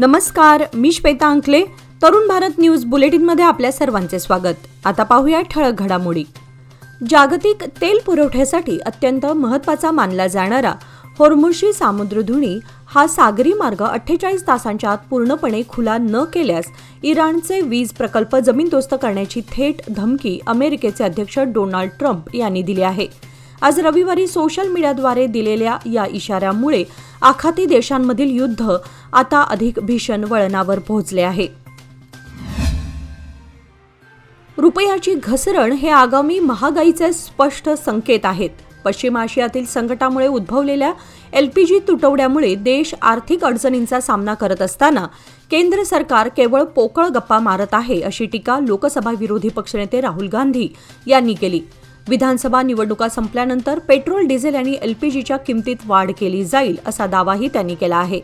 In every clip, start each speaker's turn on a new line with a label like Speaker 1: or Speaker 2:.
Speaker 1: नमस्कार, मी श्वेता अंकले. तरुण भारत न्यूज बुलेटिनमध्ये आपल्या सर्वांचे स्वागत. आता पाहूया ठळक घडामोडी. जागतिक तेल पुरवठ्यासाठी अत्यंत महत्त्वाचा मानला जाणारा होर्मुझची सामुद्रधुनी हा सागरी मार्ग 48 तासांच्या आत पूर्णपणे खुला न केल्यास इराणचे वीज प्रकल्प जमीनदोस्त करण्याची थेट धमकी अमेरिकेचे अध्यक्ष डोनाल्ड ट्रम्प यांनी दिली आहे. आज रविवारी सोशल मीडियाद्वारे दिलेल्या या इशाऱ्यामुळे आखाती देशांमधील युद्ध आता अधिक भीषण वळणावर पोहोचले आहे. रुपयाची घसरण हे आगामी महागाईचे स्पष्ट संकेत आहेत. पश्चिम आशियातील संकटामुळे उद्भवलेल्या LPG तुटवड्यामुळे देश आर्थिक अडचणींचा सामना करत असताना केंद्र सरकार केवळ पोकळ गप्पा मारत आहे, अशी टीका लोकसभा विरोधी पक्षनेते राहुल गांधी यांनी केली. विधानसभा निवडणुका संपल्यानंतर पेट्रोल, डिझेल आणि LPGच्या किमतीत वाढ केली जाईल, असा दावाही त्यांनी केला आहे.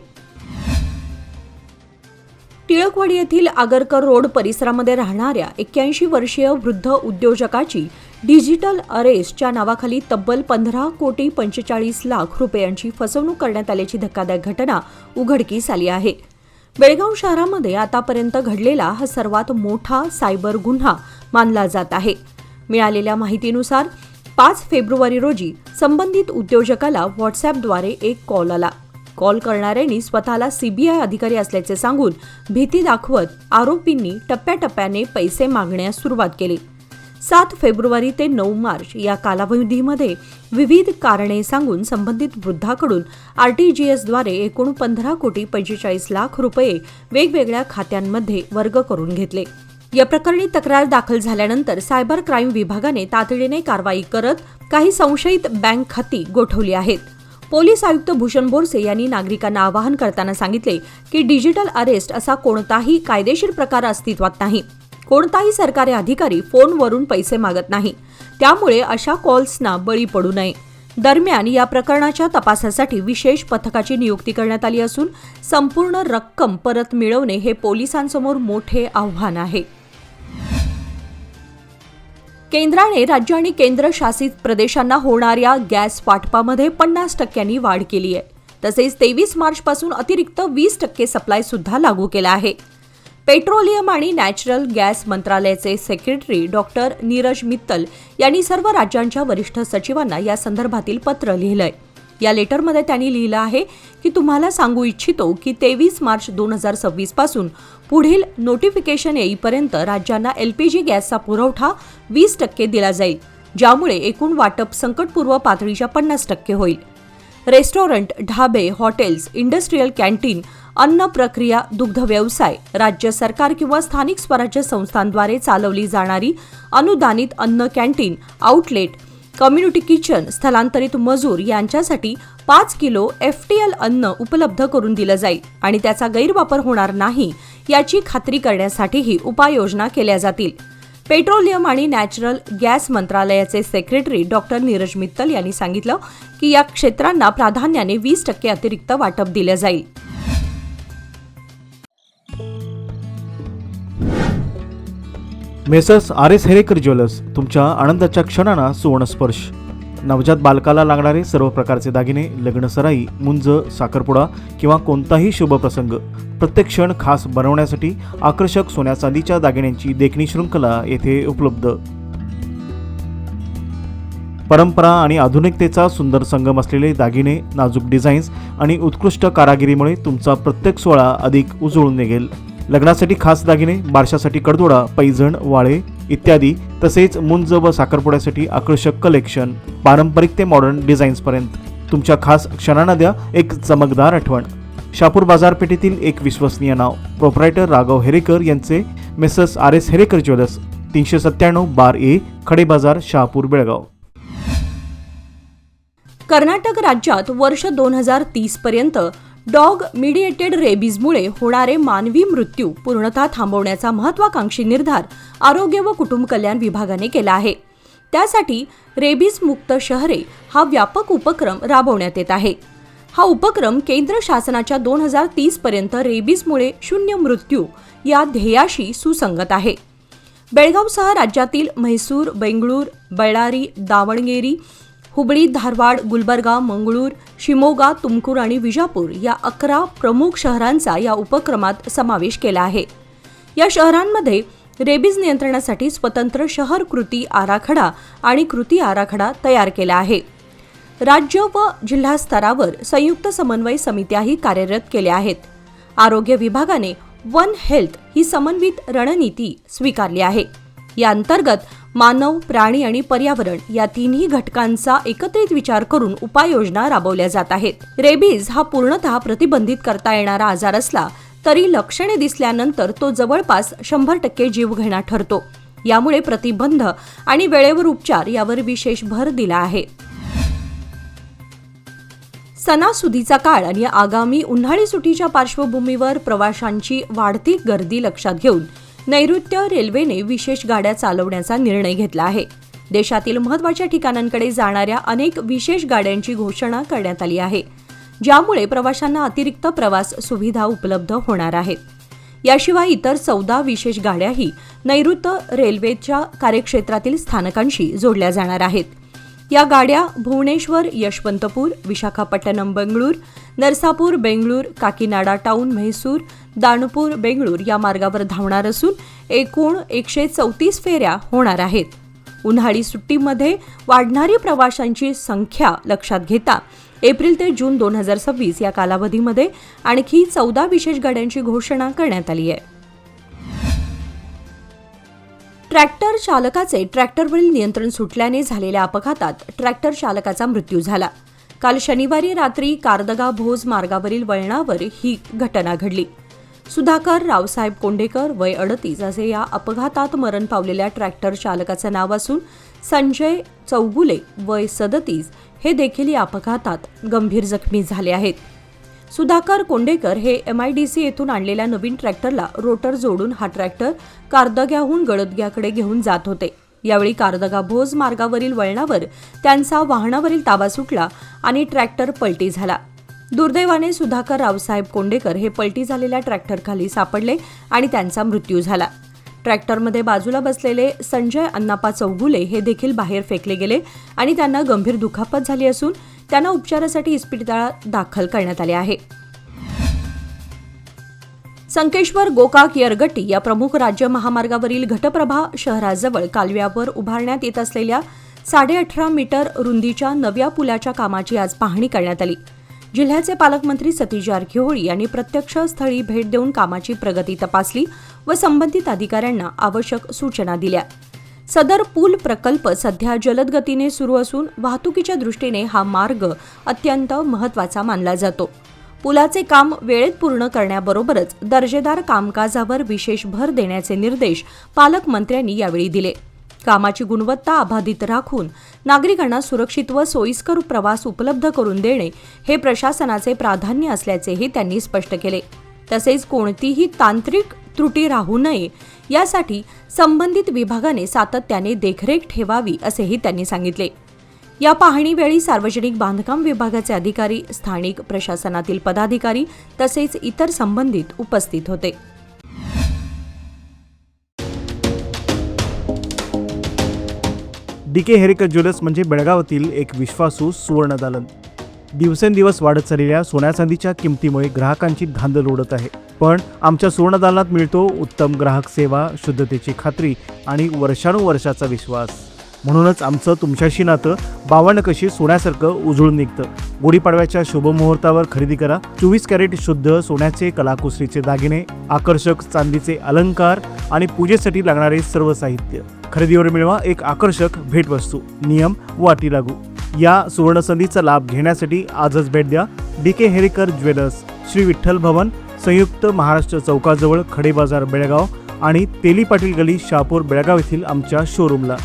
Speaker 1: टिळकवाडी येथील आगरकर रोड परिसरामध्ये राहणाऱ्या 81 वर्षीय वृद्ध उद्योजकाची डिजिटल अरेस्टच्या नावाखाली तब्बल 15,45,00,000 रुपयांची फसवणूक करण्यात आल्याची धक्कादायक घटना उघडकीस आली आहे. बेळगाव शहरामध्ये आतापर्यंत घडलेला हा सर्वात मोठा सायबर गुन्हा मानला जात आहे. मिळालेल्या माहितीनुसार 5 फेब्रुवारी रोजी संबंधित उद्योजकाला व्हॉट्सअॅपद्वारे एक कॉल आला. कॉल करणाऱ्यांनी स्वतःला CBI अधिकारी असल्याचे सांगून भीती दाखवत आरोपींनी टप्प्याटप्प्याने पैसे मागण्यास सुरुवात केली. 7 फेब्रुवारी ते 9 मार्च या कालावधीमध्ये विविध कारणे सांगून संबंधित वृद्धाकडून RTGSद्वारे एकूण 15,45,00,000 रुपये वेगवेगळ्या खात्यांमध्ये वर्ग करून घेतले. या प्रकरणी तक्रार दाखल झाल्यानंतर सायबर क्राईम विभागाने तातडीने कारवाई करत काही संशयित बँक खाती गोठवली आहेत. पोलीस आयुक्त भूषण बोरसे यांनी नागरिकांना आवाहन करताना सांगितले की डिजिटल अरेस्ट असा कोणताही कायदेशीर प्रकार अस्तित्वात नाही. कोणताही सरकारी अधिकारी फोनवरून पैसे मागत नाही, त्यामुळे अशा कॉल्सना बळी पडू नये. दरम्यान या प्रकरणाच्या तपासासाठी विशेष पथकाची नियुक्ती करण्यात आली असून संपूर्ण रक्कम परत मिळवणे हे पोलिसांसमोर मोठे आव्हान आहे. केंद्राने राज्य आणि केंद्रशासित प्रदेशांना होणाऱ्या गॅस वाटपामध्ये 50% वाढ केली आहे. तसेच 23 मार्चपासून अतिरिक्त 20% सप्लाय सुद्धा लागू केला आहे. पेट्रोलियम आणि नॅचरल गॅस मंत्रालयाचे सेक्रेटरी डॉक्टर नीरज मित्तल यांनी सर्व राज्यांच्या वरिष्ठ सचिवांना या संदर्भातील पत्र लिहिलंय. या लेटरमध्ये त्यांनी लिहिलं आहे की तुम्हाला सांगू इच्छितो की 23 मार्च 2026 पासून पुढील नोटिफिकेशन येईपर्यंत राज्यांना LPG गॅसचा पुरवठा 20% दिला जाईल, ज्यामुळे एकूण वाटप संकटपूर्व पातळीच्या 50% होईल. रेस्टॉरंट, ढाबे, हॉटेल्स, इंडस्ट्रियल कॅन्टीन, अन्न प्रक्रिया, दुग्ध व्यवसाय, राज्य सरकार किंवा स्थानिक स्वराज्य संस्थांद्वारे चालवली जाणारी अनुदानित अन्न कॅन्टीन, आउटलेट, कम्युनिटी किचन, स्थलांतरित मजूर यांच्यासाठी 5 किलो FTL अन्न उपलब्ध करून दिलं जाईल आणि त्याचा गैरवापर होणार नाही याची खात्री करण्यासाठीही उपाययोजना केल्या जातील. पेट्रोलियम आणि नॅचरल गॅस मंत्रालयाचे सेक्रेटरी डॉक्टर नीरज मित्तल यांनी सांगितलं की या क्षेत्रांना प्राधान्याने 20% अतिरिक्त वाटप दिले जाईल.
Speaker 2: मेसर्स RS हेरेकर ज्वेलर्स, तुमच्या आनंदाच्या क्षणांना सुवर्णस्पर्श. नवजात बालकाला लागणारे सर्व प्रकारचे दागिने, लग्नसराई, मुंज, साखरपुडा किंवा कोणताही शुभ प्रसंग प्रत्येक क्षण खास बनवण्यासाठी आकर्षक सोन्या चांदीच्या दागिन्यांची देखणी शृंखला येथे उपलब्ध. परंपरा आणि आधुनिकतेचा सुंदर संगम असलेले दागिने, नाजूक डिझाईन्स आणि उत्कृष्ट कारागिरीमुळे तुमचा प्रत्येक सोहळा अधिक उजळून निघेल. लग्नासाठी खास दागिने, बारशासाठी कडदोडा, पैजण, वाळे इत्यादी, तसेच मुंज व साखरपुड्यासाठी आकर्षक कलेक्शन, पारंपरिक ते मॉडर्न डिझाईन्सपर्यंत तुमच्या खास क्षणांना द्या एक चमकदार आठवण. शहापूर बाजारपेठेतील एक विश्वसनीय नाव, प्रोप्रायटर राघव हेरेकर यांचे messrs RS Herekar jewellers, 397 bar A, खडे बाजार, शहापूर, बेळगाव.
Speaker 1: कर्नाटक राज्यात वर्ष 2030 पर्यंत डॉग मिडिएटेड रेबीजमुळे होणारे मानवी मृत्यू पूर्णतः थांबवण्याचा महत्त्वाकांक्षी निर्धार आरोग्य व कुटुंब कल्याण विभागाने केला आहे. त्यासाठी रेबीज मुक्त शहरे हा व्यापक उपक्रम राबवण्यात येत आहे. हा उपक्रम केंद्र शासनाच्या 2030 पर्यंत रेबीजमुळे 0 मृत्यू या ध्येयाशी सुसंगत आहे. बेळगावसह राज्यातील म्हैसूर, बेंगळूर, बಳ್ಳारी, दावणगेरी, हुबळी, धारवाड, गुलबर्गा, मंगळूर, शिमोगा, तुमकुर आणि विजापूर या 11 प्रमुख शहरांचा या उपक्रमात समावेश केला आहे. या शहरांमध्ये रेबीज नियंत्रणासाठी स्वतंत्र शहर कृती आराखडा आणि कृती आराखडा तयार केला आहे. राज्य व जिल्हा स्तरावर संयुक्त समन्वय समित्याही कार्यरत केल्या आहेत. आरोग्य विभागाने वन हेल्थ ही समन्वित रणनीती स्वीकारली आहे. या अंतर्गत मानव, प्राणी आणि पर्यावरण या तिन्ही घटकांचा एकत्रित विचार करून उपाययोजना राबवल्या जात आहेत. रेबीज हा पूर्णतः प्रतिबंधित करता येणारा आजार असला तरी लक्षणे दिसल्यानंतर तो जवळपास 100% जीवघेणा ठरतो. यामुळे प्रतिबंध आणि वेळेवर उपचार यावर विशेष भर दिला आहे. सणासुदीचा काळ आणि आगामी उन्हाळी सुट्टीच्या पार्श्वभूमीवर प्रवाशांची वाढती गर्दी लक्षात घेऊन नैऋत्य रेल्वेने विशेष गाड्या चालवण्याचा निर्णय घेतला आहे. देशातील महत्त्वाच्या ठिकाणांकडे जाणाऱ्या अनेक विशेष गाड्यांची घोषणा करण्यात आली आहे, ज्यामुळे प्रवाशांना अतिरिक्त प्रवास सुविधा उपलब्ध होणार आहेत. याशिवाय इतर 14 विशेष गाड्याही नैऋत्य रेल्वेच्या कार्यक्षेत्रातील स्थानकांशी जोडल्या जाणार आहेत. या गाड्या भुवनेश्वर, यशवंतपूर, विशाखापट्टणम, बेंगळूर, नरसापूर, बेंगळूर, काकीनाडा टाउन, म्हैसूर, दानपूर, बेंगळूर या मार्गावर धावणार असून एकूण 134 फेऱ्या होणार आहेत. उन्हाळी सुट्टीमध्ये वाढणारी प्रवाशांची संख्या लक्षात घेता एप्रिल ते जून 2026 या कालावधीमध्ये आणखी 14 विशेष गाड्यांची घोषणा करण्यात आली आहे. ट्रॅक्टर चालकाचे ट्रॅक्टरवरील नियंत्रण सुटल्याने झालेल्या अपघातात ट्रॅक्टर चालकाचा मृत्यू झाला. काल शनिवारी रात्री कारदगा भोज मार्गावरील वळणावर ही घटना घडली. सुधाकर रावसाहेब कोंडेकर वय 38 असे या अपघातात मरण पावलेल्या ट्रॅक्टर चालकाचं नाव असून संजय चौगुले वय 37 हे देखील या अपघातात गंभीर जखमी झाले आहेत. सुधाकर कोंडेकर हे MIDC येथून आणलेल्या नवीन ट्रॅक्टरला रोटर जोडून हा ट्रॅक्टर कारदग्याहून गळदग्याकडे घेऊन जात होते. यावेळी कारदगा भोज मार्गावरील वळणावर त्यांचा वाहनावरील ताबा सुटला आणि ट्रॅक्टर पलटी झाला. दुर्दैवाने सुधाकर रावसाहेब कोंडेकर हे पलटी झालेल्या ट्रॅक्टरखाली सापडले आणि त्यांचा मृत्यू झाला. ट्रॅक्टरमध्ये बाजूला बसलेले संजय अण्णाप्पा चौगुले हे देखील बाहेर फेकले गेले आणि त्यांना गंभीर दुखापत झाली असून त्यांना उपचारासाठी इस्पितळात दाखल करण्यात आले आहे. संकेश्वर गोकाक यरगट्टी या प्रमुख राज्य महामार्गावरील घटप्रभा शहराजवळ कालव्यावर उभारण्यात येत असलेल्या 18.5 मीटर रुंदीच्या नव्या पुलाच्या कामाची आज पाहणी करण्यात आली. जिल्ह्याचे पालकमंत्री सतीश जारकिहोळी यांनी प्रत्यक्ष स्थळी भेट देऊन कामाची प्रगती तपासली व संबंधित अधिकाऱ्यांना आवश्यक सूचना दिल्या. सदर पूल प्रकल्प सध्या जलद गतीने सुरू असून वाहतुकीच्या दृष्टीने हा मार्ग अत्यंत महत्त्वाचा मानला जातो. पुलाचे काम वेळेत पूर्ण करण्याबरोबरच दर्जेदार कामकाजावर विशेष भर देण्याचे निर्देश पालकमंत्र्यांनी यावेळी दिले. कामाची गुणवत्ता अबाधित राखून नागरिकांना सुरक्षित व सोयीस्कर प्रवास उपलब्ध करून देणे हे प्रशासनाचे प्राधान्य असल्याचेही त्यांनी स्पष्ट केले. तसेच कोणतीही तांत्रिक त्रुटी राहू नये यासाठी संबंधित विभागाने सातत्याने देखरेख ठेवावी असेही त्यांनी सांगितले. या पाहणीवेळी सार्वजनिक बांधकाम विभागाचे अधिकारी, स्थानिक प्रशासनातील पदाधिकारी तसेच इतर संबंधित उपस्थित होते.
Speaker 2: DK हेरेकर ज्वेलर्स म्हणजे बेळगावातील एक विश्वासू सुवर्ण दालन. दिवसेंदिवस वाढत चाललेल्या सोन्या चांदीच्या किमतीमुळे ग्राहकांची धांदल उडत आहे. पण आमच्या सुवर्ण दालनात मिळतो उत्तम ग्राहक सेवा, शुद्धतेची खात्री आणि वर्षानुवर्षाचा विश्वास. म्हणूनच आमचं तुमच्याशी नातं 52 कशी सोन्यासारखं उजळून निघतं. गुढीपाडव्याच्या शुभमुहूर्तावर खरेदी करा 24 कॅरेट शुद्ध सोन्याचे कलाकुसरीचे दागिने, आकर्षक चांदीचे अलंकार आणि पूजेसाठी लागणारे सर्व साहित्य. खरेदीवर मिळवा एक आकर्षक भेटवस्तू. नियम व अटी लागू. या सुवर्ण संधीचा लाभ घेण्यासाठी आजच भेट द्या DK हेरेकर ज्वेलर्स, श्री विठ्ठल भवन, संयुक्त महाराष्ट्र चौकाजवळ, खडे बाजार, बेळगाव आणि तेली पाटील गली, शहापूर, बेळगाव येथील आमच्या शोरूमला.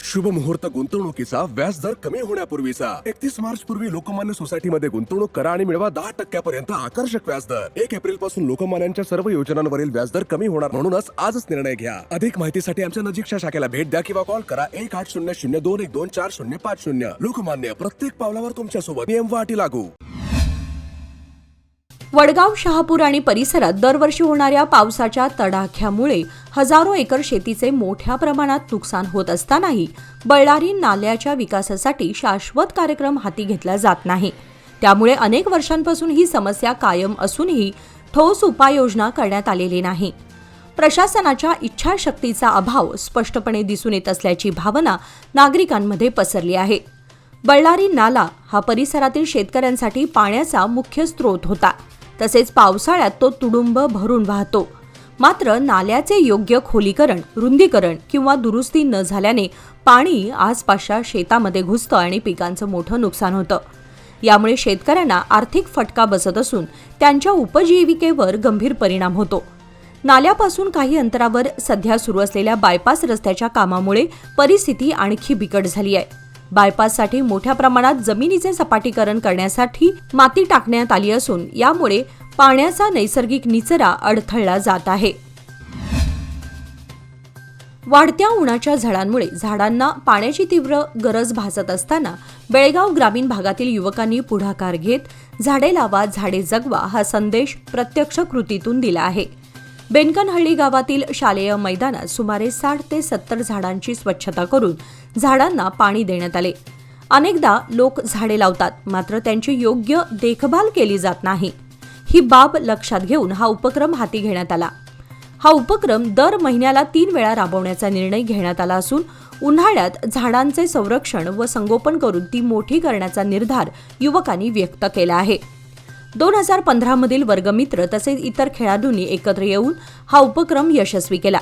Speaker 3: शुभ मुहूर्त गुंतवणुकीचा व्याजदर कमी होण्यापूर्वीचा 31 मार्च पूर्वी लोकमान्य सोसायटीमध्ये गुंतवणूक करा आणि मिळवा 10% आकर्षक व्याजदर. 1 एप्रिल पासून लोकमान्यांच्या सर्व योजनांवरील व्याजदर कमी होणार, म्हणूनच आजच निर्णय घ्या. अधिक माहितीसाठी आमच्या नजीकच्या शाखेला भेट द्या किंवा कॉल करा 1800-212-4050. लोकमान्य, प्रत्येक पावलावर तुमच्या सोबत. नियम व अटी लागू.
Speaker 1: वडगाव, शहापूर आणि परिसरात दरवर्षी होणाऱ्या पावसाच्या तडाख्यामुळे हजारो एकर शेतीचे मोठ्या प्रमाणात नुकसान होत असतानाही बळ्ळारी नाल्याच्या विकासासाठी शाश्वत कार्यक्रम हाती घेतला जात नाही. त्यामुळे अनेक वर्षांपासून ही समस्या कायम असूनही ठोस उपाययोजना करण्यात आलेली नाही. प्रशासनाच्या इच्छाशक्तीचा अभाव स्पष्टपणे दिसून येत असल्याची भावना नागरिकांमध्ये पसरली आहे. बळ्ळारी नाला हा परिसरातील शेतकऱ्यांसाठी पाण्याचा मुख्य स्रोत होता. तसेच पावसाळ्यात तो तुडुंब भरून वाहतो. मात्र नाल्याचे योग्य खोलीकरण, रुंदीकरण किंवा दुरुस्ती न झाल्याने पाणी आसपासच्या शेतामध्ये घुसतं आणि पिकांचं मोठं नुकसान होतं. यामुळे शेतकऱ्यांना आर्थिक फटका बसत असून त्यांच्या उपजीविकेवर गंभीर परिणाम होतो. नाल्यापासून काही अंतरावर सध्या सुरू असलेल्या बायपास रस्त्याच्या कामामुळे परिस्थिती आणखी बिकट झाली आहे. बायपाससाठी मोठ्या प्रमाणात जमिनीचे सपाटीकरण करण्यासाठी माती टाकण्यात आली असून यामुळे पाण्याचा नैसर्गिक निचरा अडथळला जात आहे. वाढत्या उन्हाच्या झळांमुळे झाडांना पाण्याची तीव्र गरज भासत असताना बेळगाव ग्रामीण भागातील युवकांनी पुढाकार घेत झाडे लावा, झाडे जगवा हा संदेश प्रत्यक्ष कृतीतून दिला आहे. बेनकनहळ्ळी गावातील शालेय मैदानात सुमारे 60 ते 70 झाडांची स्वच्छता करून झाडांना पाणी देण्यात आले. अनेकदा लोक झाडे लावतात, मात्र त्यांची योग्य देखभाल केली जात नाही. ही बाब लक्षात घेऊन हा उपक्रम हाती घेण्यात आला. हा उपक्रम दर महिन्याला 3 वेळा राबवण्याचा निर्णय घेण्यात आला असून उन्हाळ्यात झाडांचे संरक्षण व संगोपन करून ती मोठी करण्याचा निर्धार युवकांनी व्यक्त केला आहे. 2015 मधील वर्गमित्र तसेच इतर खेळाडूंनी एकत्र येऊन हा उपक्रम यशस्वी केला.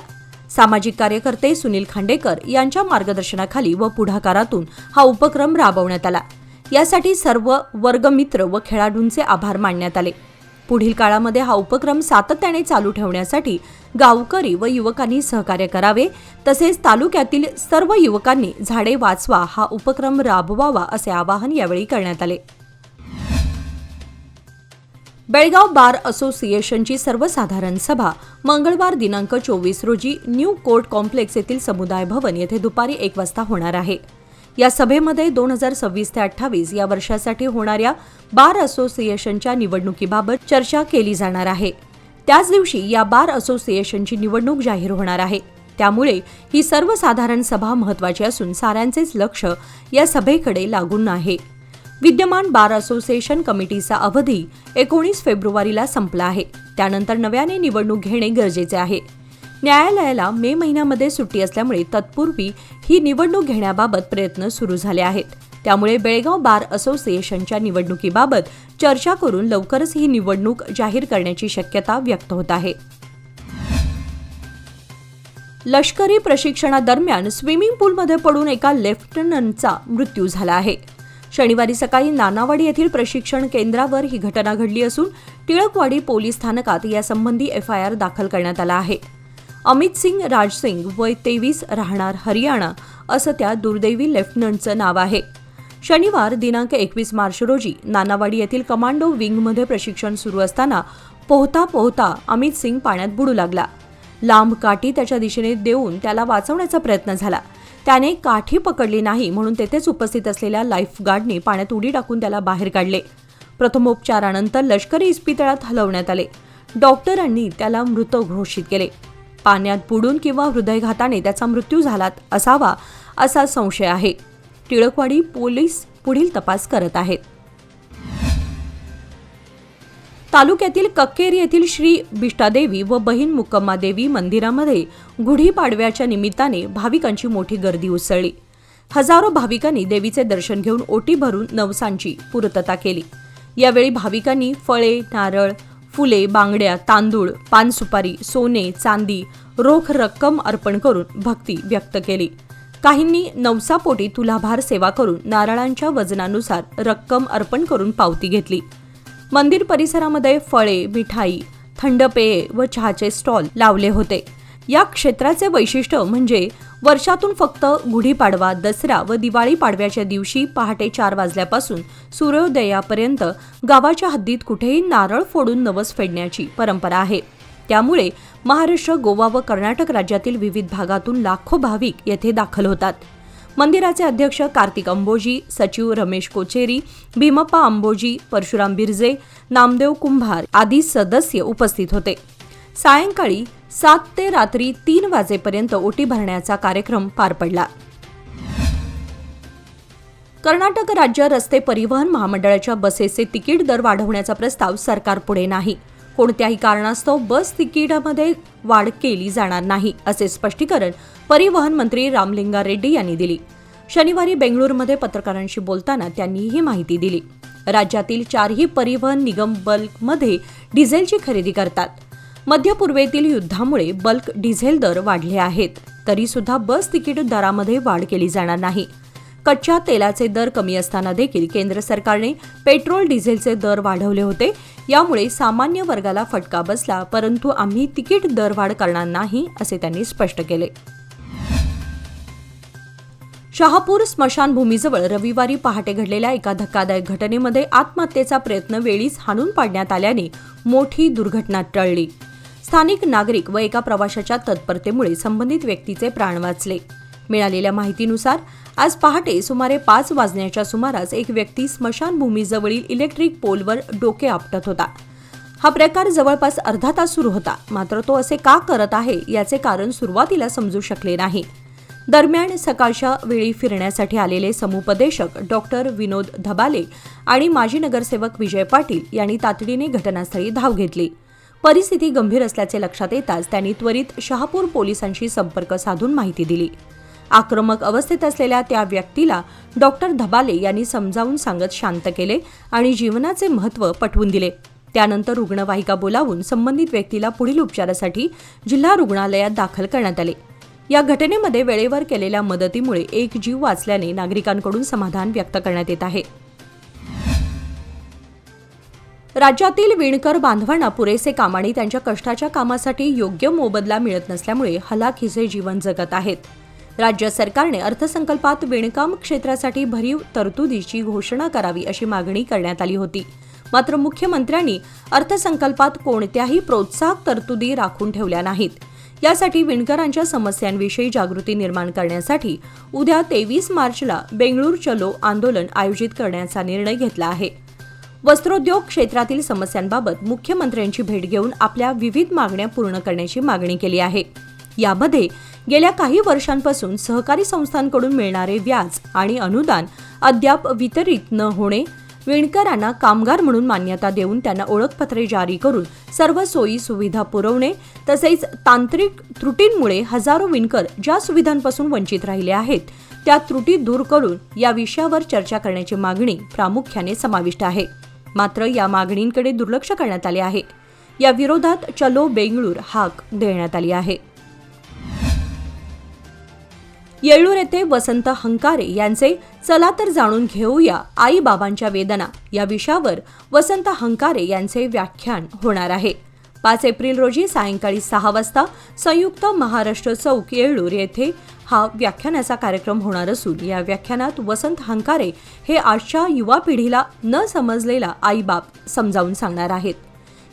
Speaker 1: सामाजिक कार्यकर्ते सुनील खांडेकर यांच्या मार्गदर्शनाखाली व पुढाकारातून हा उपक्रम राबवण्यात आला. यासाठी सर्व वर्गमित्र व खेळाडूंचे आभार मानण्यात आले. पुढील काळामध्ये हा उपक्रम सातत्याने चालू ठेवण्यासाठी गावकरी व युवकांनी सहकार्य करावे. तसेच तालुक्यातील सर्व युवकांनी झाडे वाचवा हा उपक्रम राबवावा असे आवाहन यावेळी करण्यात आले. बेळगाव बार असोसिएशनची सर्वसाधारण सभा मंगळवार दिनांक 24 रोजी न्यू कोर्ट कॉम्प्लेक्स येथील समुदाय भवन येथे दुपारी 1 वाजता होणार आहे. या सभेमध्ये 2026 ते 28 या वर्षासाठी होणाऱ्या बार असोसिएशनच्या निवडणुकीबाबत चर्चा केली जाणार आहे. त्याच दिवशी या बार असोसिएशनची निवडणूक जाहीर होणार आहे. त्यामुळे ही सर्वसाधारण सभा महत्त्वाची असून साऱ्यांचेच लक्ष या सभेकडे लागून आहे. विद्यमान बार असोसिएशन कमिटीचा अवधी 19 फेब्रुवारीला संपला आहे. त्यानंतर नव्याने निवडणूक घेणे गरजेचे आहे. न्यायालयाला मे महिन्यामध्ये सुट्टी असल्यामुळे तत्पूर्वी ही निवडणूक घेण्याबाबत प्रयत्न सुरू झाले आहेत. त्यामुळे बेळगाव बार असोसिएशनच्या निवडणुकीबाबत चर्चा करून लवकरच ही निवडणूक जाहीर करण्याची शक्यता व्यक्त होत आहे. लष्करी प्रशिक्षणादरम्यान स्विमिंग पूलमध्ये पडून एका लेफ्टनंटचा मृत्यू झाला आहे. शनिवारी सकाळी नानावाडी येथील प्रशिक्षण केंद्रावर ही घटना घडली असून टिळकवाडी पोलीस स्थानकात यासंबंधी FIR दाखल करण्यात आला आहे. अमित सिंग राजसिंग वय 23 राहणार हरियाणा असं त्या दुर्दैवी लेफ्टनंटचं नाव आहे. शनिवार दिनांक 21 मार्च रोजी नानावाडी येथील कमांडो विंगमध्ये प्रशिक्षण सुरू असताना पोहता पोहता अमित सिंग पाण्यात बुडू लागला. लांब काठी त्याच्या दिशेने देऊन त्याला वाचवण्याचा प्रयत्न झाला. त्याने काठी पकडली नाही म्हणून तेथेच उपस्थित असलेल्या लाईफगार्डने पाण्यात उडी टाकून त्याला बाहेर काढले. प्रथमोपचारानंतर लष्करी इस्पितळात हलवण्यात आले. डॉक्टरांनी त्याला मृत घोषित केले. पाण्यात बुडून किंवा हृदयघाताने त्याचा मृत्यू झाला असावा असा संशय आहे. टिळकवाडी पोलीस पुढील तपास करत आहेत. तालुक्यातील कक्केरी येथील श्री बिष्टादेवी व बहीण मुक्कम्मादेवी मंदिरामध्ये गुढीपाडव्याच्या निमित्ताने भाविकांची मोठी गर्दी उसळली. हजारो भाविकांनी देवीचे दर्शन घेऊन ओटी भरून नवसांची पूर्तता केली. यावेळी भाविकांनी फळे, नारळ, फुले, बांगड्या, तांदूळ, पान सुपारी, सोने, चांदी, रोख रक्कम अर्पण करून भक्ती व्यक्त केली. काहींनी नवसापोटी तुलाभार सेवा करून नारळांच्या वजनानुसार रक्कम अर्पण करून पावती घेतली. मंदिर परिसरामध्ये फळे, मिठाई, थंड पेये व चहाचे स्टॉल लावले होते. या क्षेत्राचे वैशिष्ट्य म्हणजे वर्षातून फक्त गुढीपाडवा, दसरा व दिवाळी पाडव्याच्या दिवशी पहाटे 4 वाजल्यापासून सूर्योदयापर्यंत गावाच्या हद्दीत कुठेही नारळ फोडून नवस फेडण्याची परंपरा आहे. त्यामुळे महाराष्ट्र, गोवा व कर्नाटक राज्यातील विविध भागातून लाखो भाविक येथे दाखल होतात. मंदिराचे अध्यक्ष कार्तिक अंबोजी, सचिव रमेश कोचेरी, भीमप्पा अंबोजी, परशुराम बिर्जे, नामदेव कुंभार आदी सदस्य उपस्थित होते. सायंकाळी 7 ते रात्री 3 वाजेपर्यंत ओटी भरण्याचा कार्यक्रम पार पडला. कर्नाटक राज्य रस्ते परिवहन महामंडळाच्या बसेसचे तिकीट दर वाढवण्याचा प्रस्ताव सरकारपुढे नाही. कोणत्याही कारणास्तव बस तिकीटामध्ये वाढ केली जाणार नाही, असे स्पष्टीकरण परिवहन मंत्री रामलिंगा रेड्डी यांनी दिली. शनिवारी बेंगळुरूमध्ये पत्रकारांशी बोलताना त्यांनी ही माहिती दिली. राज्यातील 4ही परिवहन निगम बल्कमध्ये डिझेलची खरेदी करतात. मध्य पूर्वेतील युद्धामुळे बल्क डिझेल दर वाढले आहेत, तरी सुद्धा बस तिकीट दरामध्ये वाढ केली जाणार नाही. कच्च्या तेलाचे दर कमी असताना देखील केंद्र सरकारने पेट्रोल डिझेलचे दर वाढवले होते. यामुळे सामान्य वर्गाला फटका बसला, परंतु आम्ही तिकीट दरवाढ करणार नाही, असे त्यांनी स्पष्ट केले. शहापूर स्मशानभूमीजवळ रविवारी पहाटे घडलेल्या एका धक्कादायक घटनेमध्ये आत्महत्येचा प्रयत्न वेळीच हाणून पाडण्यात आल्याने मोठी दुर्घटना टळली. स्थानिक नागरिक व एका प्रवाशाच्या तत्परतेमुळे संबंधित व्यक्तीचे प्राण वाचले. मिळालेल्या माहितीनुसार आज पहाटे सुमारे 5 वाजण्याच्या सुमारास एक व्यक्ती स्मशानभूमीजवळील इलेक्ट्रिक पोलवर डोके आपटत होता. हा प्रकार जवळपास अर्धा तास सुरू होता. मात्र तो असे का करत आहे याचे कारण सुरुवातीला समजू शकले नाही. दरम्यान सकाळच्या वेळी फिरण्यासाठी आलेले समुपदेशक डॉक्टर विनोद धबाले आणि माजी नगरसेवक विजय पाटील यांनी तातडीने घटनास्थळी धाव घेतली. परिस्थिती गंभीर असल्याचे लक्षात येताच त्यांनी त्वरित शहापूर पोलिसांशी संपर्क साधून माहिती दिली. आक्रमक अवस्थेत असलेल्या त्या व्यक्तीला डॉक्टर धबाले यांनी समजावून सांगत शांत केले आणि जीवनाचे महत्त्व पटवून दिले. त्यानंतर रुग्णवाहिका बोलावून संबंधित व्यक्तीला पुढील उपचारासाठी जिल्हा रुग्णालयात दाखल करण्यात आले. या घटनेमध्ये वेळेवर केलेल्या मदतीमुळे एक जीव वाचल्याने नागरिकांकडून समाधान व्यक्त करण्यात येत आहे. राज्यातील विणकर बांधवांना पुरेसे काम आणि त्यांच्या कष्टाच्या कामासाठी योग्य मोबदला मिळत नसल्यामुळे हलाखीचे जीवन जगत आहेत. राज्य सरकारने अर्थसंकल्पात विणकाम क्षेत्रासाठी भरीव तरतुदीची घोषणा करावी अशी मागणी करण्यात आली होती. मात्र मुख्यमंत्र्यांनी अर्थसंकल्पात कोणत्याही प्रोत्साहक तरतुदी राखून ठेवल्या नाहीत. यासाठी विणकरांच्या समस्यांविषयी जागृती निर्माण करण्यासाठी उद्या 23 मार्चला बेंगळूर चलो आंदोलन आयोजित करण्याचा निर्णय घेतला आहे. वस्त्रोद्योग क्षेत्रातील समस्यांबाबत मुख्यमंत्र्यांची भेट घेऊन आपल्या विविध मागण्या पूर्ण करण्याची मागणी केली आहे. यामध्ये गेल्या काही वर्षांपासून सहकारी संस्थांकडून मिळणारे व्याज आणि अनुदान अद्याप वितरित न होणे, विणकरांना कामगार म्हणून मान्यता देऊन त्यांना ओळखपत्रे जारी करून सर्व सोयी सुविधा पुरवणे, तसेच तांत्रिक त्रुटींमुळे हजारो विणकर ज्या सुविधांपासून वंचित राहिले आहेत त्या त्रुटी दूर करून या विषयावर चर्चा करण्याची मागणी प्रामुख्याने समाविष्ट आहे. मात्र या मागणींकडे दुर्लक्ष करण्यात आले आहे. या विरोधात चलो बेंगळूर हाक देण्यात आली आहे. येळ्ळूर येथे वसंत हंकारे यांचे चला तर जाणून घेऊया आई बाबांच्या वेदना या विषयावर वसंत हंकारे यांचे व्याख्यान होणार आहे. 5 एप्रिल रोजी सायंकाळी 6 वाजता संयुक्त महाराष्ट्र चौक येळ्ळूर येथे हा व्याख्यानाचा कार्यक्रम होणार असून या व्याख्यानात वसंत हंकारे हे आजच्या युवा पिढीला न समजलेला आईबाप समजावून सांगणार आहेत.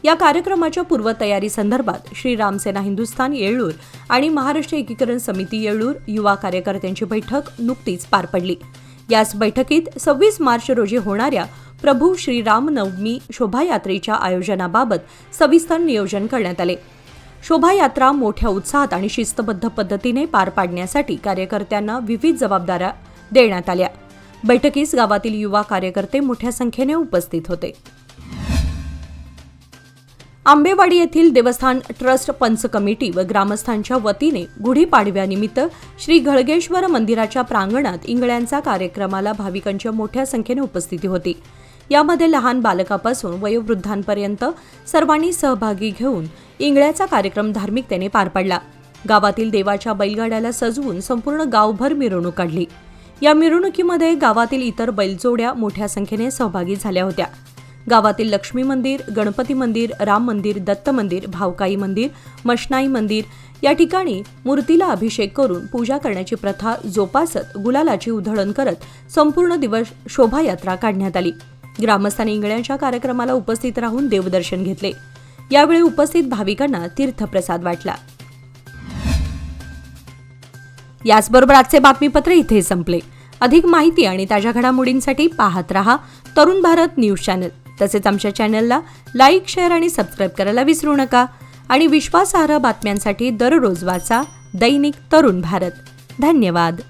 Speaker 1: या कार्यक्रमाच्या पूर्वतयारीसंदर्भात श्री रामसेना हिंदुस्थान येळ्ळूर आणि महाराष्ट्र एकीकरण समिती येळ्ळूर युवा कार्यकर्त्यांची बैठक नुकतीच पार पडली. याच बैठकीत 26 मार्च रोजी होणाऱ्या प्रभू श्रीराम नवमी शोभायात्रेच्या आयोजनाबाबत सविस्तर नियोजन करण्यात आले. शोभायात्रा मोठ्या उत्साहात आणि शिस्तबद्ध पद्धतीने पार पाडण्यासाठी कार्यकर्त्यांना विविध जबाबदाऱ्या देण्यात आल्या. बैठकीस गावातील युवा कार्यकर्ते मोठ्या संख्येने उपस्थित होते. आंबेवाडी येथील देवस्थान ट्रस्ट पंच कमिटी व ग्रामस्थांच्या वतीने गुढीपाडव्यानिमित्त श्री घळगेश्वर मंदिराच्या प्रांगणात इंगळ्यांचा कार्यक्रमाला भाविकांच्या मोठ्या संख्येने उपस्थिती होती. यामध्ये लहान बालकापासून वयोवृद्धांपर्यंत सर्वांनी सहभागी घेऊन इंगळ्याचा कार्यक्रम धार्मिकतेने पार पडला. गावातील देवाच्या बैलगाड्याला सजवून संपूर्ण गावभर मिरवणूक काढली. या मिरवणुकीमध्ये गावातील इतर बैलजोड्या मोठ्या संख्येने सहभागी झाल्या होत्या. गावातील लक्ष्मी मंदिर, गणपती मंदिर, राम मंदिर, दत्त मंदिर, भावकाई मंदिर, मशनाई मंदिर या ठिकाणी मूर्तीला अभिषेक करून पूजा करण्याची प्रथा जोपासत गुलालाची उधळण करत संपूर्ण दिवस शोभायात्रा काढण्यात आली. ग्रामस्थांनी इंगळ्यांच्या कार्यक्रमाला उपस्थित राहून देवदर्शन घेतले. यावेळी उपस्थित भाविकांना तीर्थप्रसाद वाटला. याचबरोबर आजचे बातमीपत्र इथे संपले. अधिक माहिती आणि ताज्या घडामोडींसाठी पाहत रहा तरुण भारत न्यूज चॅनल. तसेच आमच्या चॅनलला लाईक, शेअर आणि सबस्क्राईब करायला विसरू नका. आणि विश्वासार्ह बातम्यांसाठी दररोज वाचा दैनिक तरुण भारत. धन्यवाद.